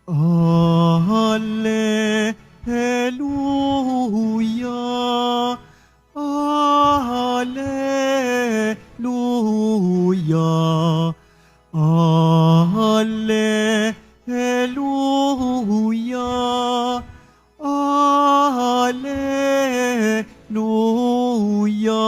Alleluia, Alleluia, Alleluia, Alleluia.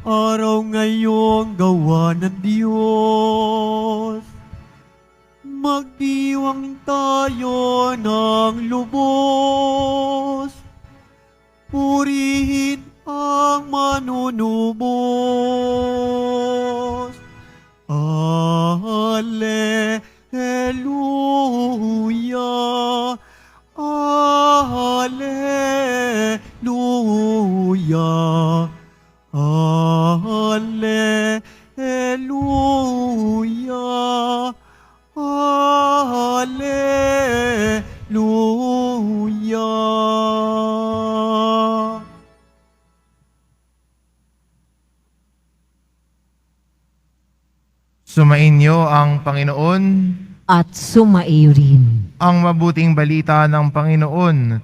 Araw ngayong gawa ng Diyos, magdiwang tayo ng lubos, purihin ang manunubos. Alleluia, Alleluia, Alleluia, Alleluia. Sumainyo ang Panginoon, at sumaiyo rin. ang mabuting balita ng Panginoon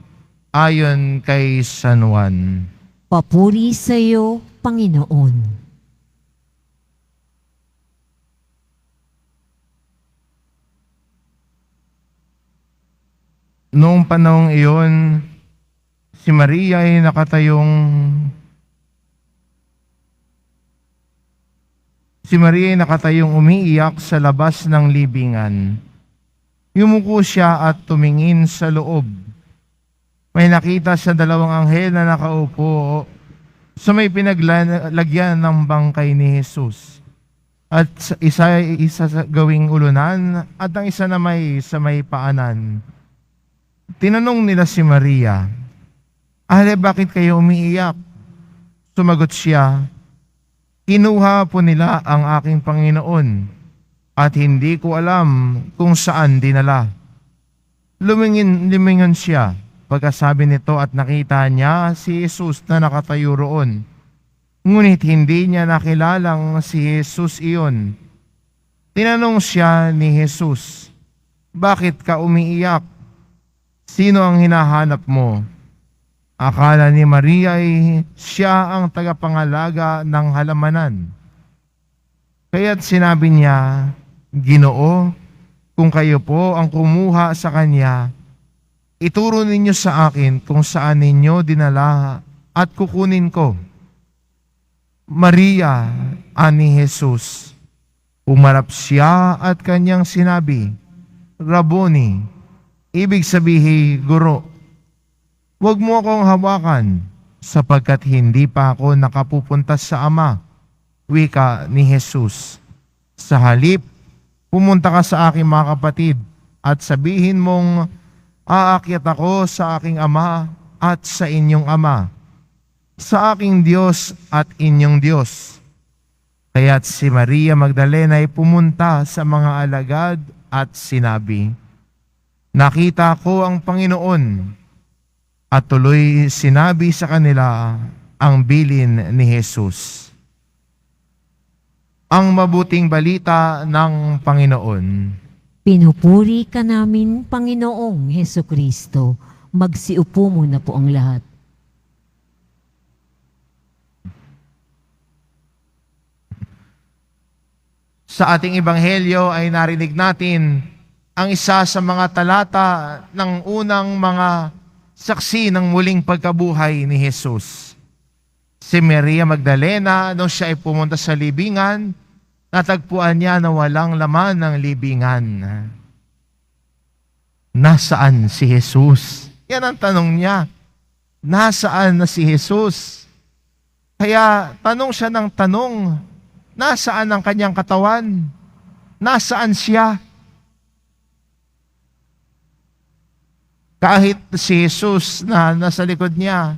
ayon kay San Juan. Papuri sa iyo, Panginoon. Noong panahong iyon, si Maria ay nakatayong umiiyak sa labas ng libingan. Yumuko siya at tumingin sa loob. May nakita sa dalawang anghel na nakaupo sa may pinaglagyan ng bangkay ni Jesus. At isa sa gawing ulunan at ang isa na sa may paanan. Tinanong nila si Maria, "Ale, bakit kayo umiiyak?" Sumagot siya, "Kinuha po nila ang aking Panginoon at hindi ko alam kung saan dinala." Lumingon siya pagkasabi nito at nakita niya si Jesus na nakatayo roon. Ngunit hindi niya nakilalang si Jesus iyon. Tinanong siya ni Jesus, "Bakit ka umiiyak? Sino ang hinahanap mo?" Akala ni Maria ay siya ang tagapangalaga ng halamanan. Kaya't sinabi niya, "Ginoo, kung kayo po ang kumuha sa kanya, ituro ninyo sa akin kung saan ninyo dinala at kukunin ko." "Maria," ani Jesus. Umarap siya at kanyang sinabi, "Rabboni," ibig sabihin, Guro. "Huwag mo akong hawakan, sapagkat hindi pa ako nakapupunta sa Ama," wika ni Jesus. "Sa halip, pumunta ka sa aking mga kapatid at sabihin mong, aakyat ako sa aking Ama at sa inyong Ama, sa aking Diyos at inyong Diyos." Kaya't si Maria Magdalena ay pumunta sa mga alagad at sinabi, "Nakita ko ang Panginoon," at tuloy sinabi sa kanila ang bilin ni Jesus. Ang mabuting balita ng Panginoon. Pinupuri ka namin, Panginoong Hesukristo. Magsiupo muna po ang lahat. Sa ating ebanghelyo ay narinig natin ang isa sa mga talata ng unang mga saksi ng muling pagkabuhay ni Jesus. Si Maria Magdalena, nung siya ay pumunta sa libingan, natagpuan niya na walang laman ng libingan. Nasaan si Jesus? Yan ang tanong niya. Nasaan na si Jesus? Kaya tanong siya ng tanong, nasaan ang kanyang katawan? Nasaan siya? Kahit si Jesus na nasa likod niya,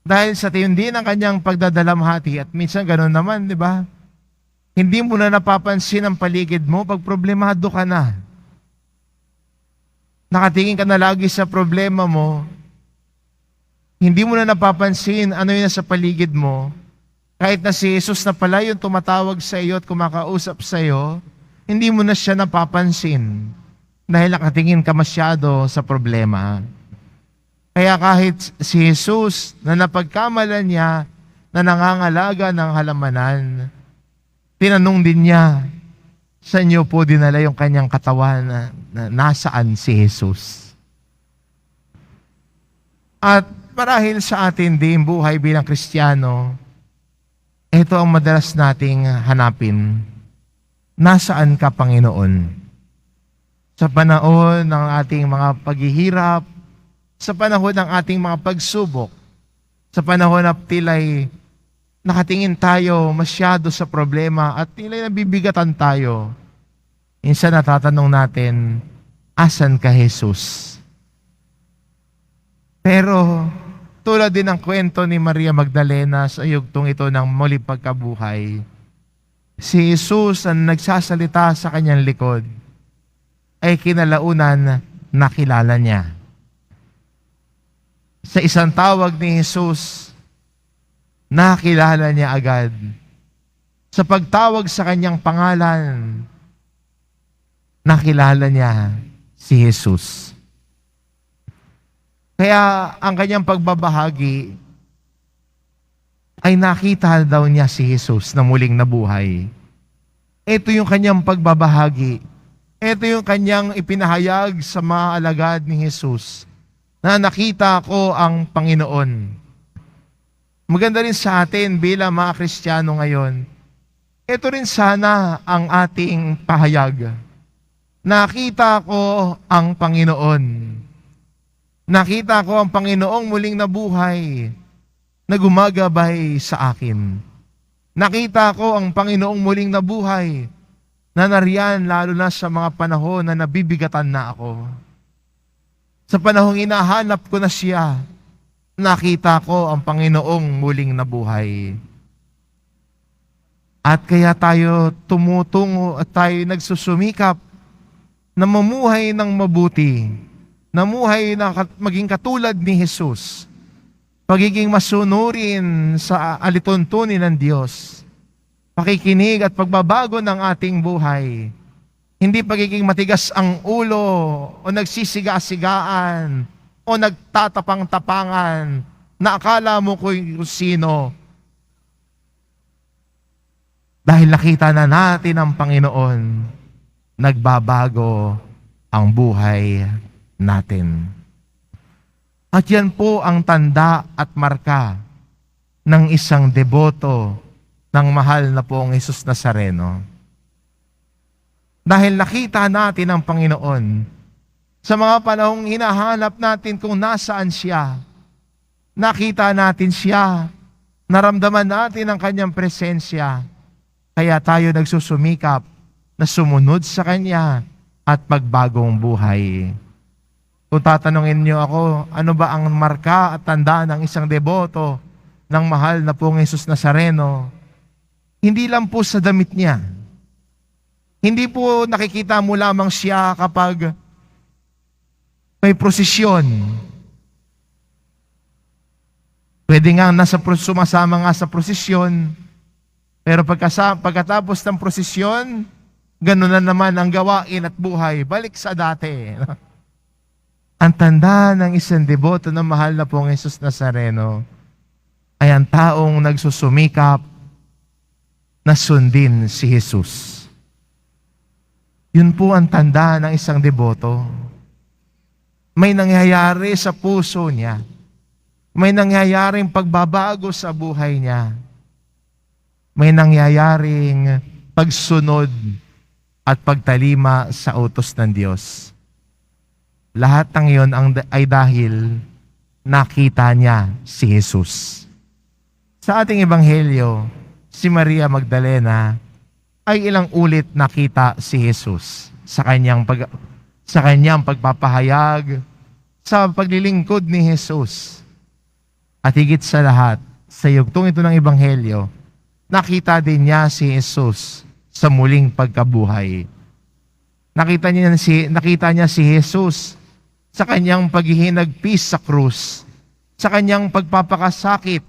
dahil sa tindi ng kanyang pagdadalamhati, at minsan gano'n naman, di ba? Hindi mo na napapansin ang paligid mo pag problemado ka na. Nakatingin ka na lagi sa problema mo, hindi mo na napapansin ano yun sa paligid mo. Kahit na si Jesus na pala yung tumatawag sa iyo at kumakausap sa iyo, hindi mo na siya napapansin dahil nakatingin ka masyado sa problema. Kaya kahit si Jesus na napagkamalan niya na nangangalaga ng halamanan, tinanong din niya, sa inyo po dinala yung kanyang katawan na nasaan si Jesus? At marahil sa atin din buhay bilang Kristiyano, ito ang madalas nating hanapin. Nasaan ka, Panginoon? Sa panahon ng ating mga paghihirap, sa panahon ng ating mga pagsubok, sa panahon na tila'y nakatingin tayo masyado sa problema at tila'y nabibigatan tayo, minsan natatanong natin, asan ka, Jesus? Pero tulad din ng kwento ni Maria Magdalena sa yugtong ito ng muling pagkabuhay, si Jesus ang nagsasalita sa kanyang likod ay kinalaunan nakilala niya. Sa isang tawag ni Jesus, nakilala niya agad. Sa pagtawag sa kanyang pangalan, nakilala niya si Jesus. Kaya ang kanyang pagbabahagi ay nakita daw niya si Jesus na muling nabuhay. Ito yung kanyang pagbabahagi. Ito yung kanyang ipinahayag sa mga alagad ni Jesus na nakita ko ang Panginoon. Maganda rin sa atin bilang mga Kristiyano ngayon, ito rin sana ang ating pahayag. Nakita ko ang Panginoon. Nakita ko ang Panginoong muling nabuhay na gumagabay sa akin. Nakita ko ang Panginoong muling nabuhay na nariyan lalo na sa mga panahon na nabibigatan na ako. Sa panahong hinahanap ko na siya, nakita ko ang Panginoong muling nabuhay. At kaya tayo tumutungo at tayo nagsusumikap na mamuhay ng mabuti, namuhay na maging katulad ni Jesus, pagiging masunurin sa alituntunin ng Diyos, pakikinig at pagbabago ng ating buhay, hindi pagiging matigas ang ulo o nagsisiga-sigaan o nagtatapang-tapangan na akala mo kung sino. Dahil nakita na natin ang Panginoon, nagbabago ang buhay natin. At yan po ang tanda at marka ng isang deboto ng mahal na pong Jesus Nazareno. Dahil nakita natin ang Panginoon sa mga panahong hinahanap natin kung nasaan siya. Nakita natin siya, naramdaman natin ang kanyang presensya, kaya tayo nagsusumikap na sumunod sa kanya at magbagong buhay. Kung tatanungin niyo ako, ano ba ang marka at tanda ng isang deboto ng mahal na pong Jesus Nazareno? Hindi lang po sa damit niya. Hindi po nakikita mo lamang siya kapag may prosesyon. Pwede nga sumasama nga sa prosesyon, pero pagkatapos ng prosesyon, gano'n na naman ang gawain at buhay. Balik sa dati. Ang tanda ng isang deboto na mahal na pong Jesus Nazareno ay ang taong nagsusumikap na sundin si Jesus. Yun po ang tanda ng isang deboto. May nangyayari sa puso niya. May nangyayaring pagbabago sa buhay niya. May nangyayaring pagsunod at pagtalima sa utos ng Diyos. Lahat ng iyon ay dahil nakita niya si Jesus. Sa ating ebanghelyo, si Maria Magdalena ay ilang ulit nakita si Jesus sa kanyang pagpapahayag, sa paglilingkod ni Jesus. At higit sa lahat, sa yugtong ito ng ebanghelyo, nakita din niya si Jesus sa muling pagkabuhay. Nakita niya si Jesus sa kanyang paghihinagpis sa krus, sa kanyang pagpapakasakit,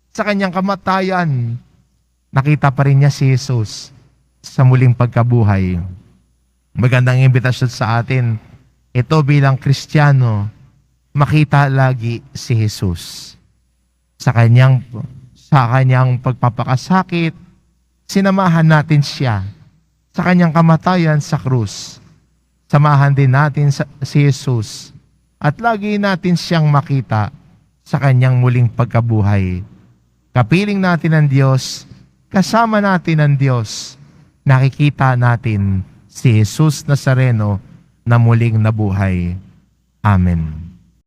sa kanyang kamatayan. Nakita pa rin niya si Jesus sa muling pagkabuhay. Magandang imbitasyon sa atin. Ito bilang Kristiyano, makita lagi si Jesus. Sa kanyang pagpapakasakit, sinamahan natin siya. Sa kanyang kamatayan sa krus, samahan din natin si Jesus at lagi natin siyang makita sa kanyang muling pagkabuhay. Kapiling natin ang Diyos, kasama natin ang Diyos, nakikita natin si Jesus Nazareno na muling nabuhay. Amen.